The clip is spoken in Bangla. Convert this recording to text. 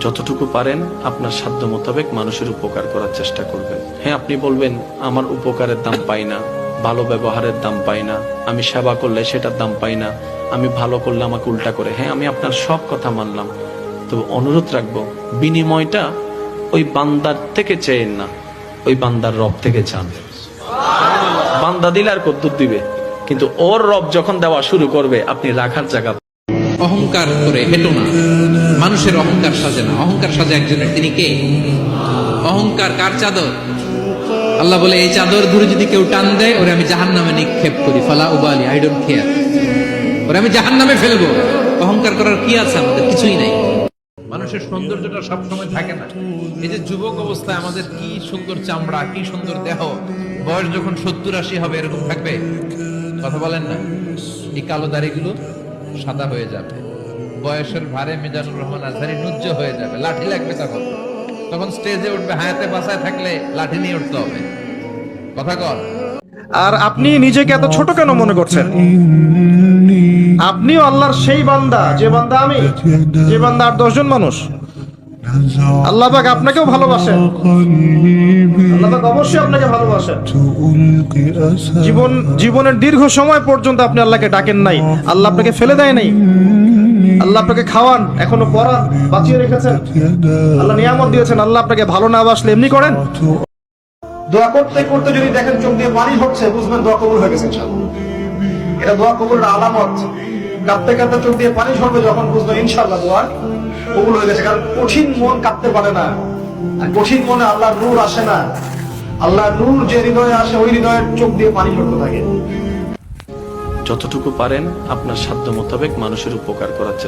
যতটুকু পারেন আপনার সাধ্য মোতাবেক মানুষের উপকার করার চেষ্টা করবেন। হ্যাঁ, আপনি বলবেন আমার উপকারের দাম পাই না, ভালো ব্যবহারের দাম পাই না, আমি সেবা করলে সেটার দাম পাই না, আমি ভালো করলে আমাকে উল্টা করে। হ্যাঁ, আমি আপনার সব কথা মানলাম, তবে অনুরোধ রাখবো বিনিময়টা ওই বান্দার থেকে চেয়েন না, ওই বান্দার রব থেকে চান। বান্দা দিলে আর কদ্দুর দিবে, কিন্তু ওর রব যখন দেওয়া শুরু করবে আপনি রাখার জায়গা। অহংকার করে হেঁটো না, মানুষের অহংকার সাজে না, অহংকার সাজে একজনের। তিনি কে? অহংকার কার চাদর? আল্লাহ বলে এই চাদর ধরে যদি কেউ টান দেয় ওরে আমি জাহান্নামে নিক্ষেপ করি, ফালা উবালি, আই ডোন্ট কেয়ার, ওরে আমি জাহান্নামে ফেলবো। অহংকার করার কি আছে আমাদের? কিছুই নাই। মানুষের সৌন্দর্যটা সবসময় থাকে না। এই যে যুবক অবস্থায় আমাদের কি সুন্দর চামড়া, কি সুন্দর দেহ, বয়স যখন 70-80 হবে এরকম থাকবে? কথা বলেন না। এই কালো দাড়িগুলো সাদা হয়ে যাবে, বয়সের ভারে মিজানুর রহমান আজহারি নুজ্জ হয়ে যাবে, লাঠি লাগবে তখন, তখন স্টেজে উঠবে, হায়াতে বাসায় থাকলে লাঠি নিয়ে উঠতে হবে। কথা কর। আর আপনি নিজেকে এত ছোট কেন মনে করছেন? আপনিও আল্লাহর সেই বান্দা, যে বান্দা আমি, যে বান্দা আর 10 জন মানুষ। আল্লাহ পাক আপনাকেও ভালোবাসেন, আল্লাহ পাক অবশ্যই আপনাকে ভালোবাসেন। জীবনের দীর্ঘ সময় পর্যন্ত আপনি আল্লাহকে ডাকেন নাই, আল্লাহ আপনাকে ফেলে দেয় নাই। আল্লাহ আপনাকে খাওয়ান, এখনো পড়ান, বাঁচিয়ে রেখেছেন, আল্লাহ নিয়ামত দিয়েছেন। আল্লাহ আপনাকে ভালো না বাসলে এমনি করেন? দোয়া করতে করতে যদি দেখেন চোখ দিয়ে পানি ঝরছে, বুঝবেন দোয়া কবুল হয়ে গেছে ইনশাআল্লাহ। এটা দোয়া কবুলের আলামত। কাঁদতে কাঁদতে চোখ দিয়ে পানি ঝরবে যখন, বুঝবেন ইনশাআল্লাহ দোয়া কবুল হয়ে গেছে। কারণ কঠিন মন কাঁদতে পারে না, আর কঠিন মনে আল্লাহর নূর আসে না। আল্লাহর নূর যে হৃদয়ে আসে, ওই হৃদয়ের চোখ দিয়ে পানি ঝরতে থাকে। যতটুকু পারেন আপনার সাধ্য মোতাবেক মানুষের উপকার করার চেষ্টা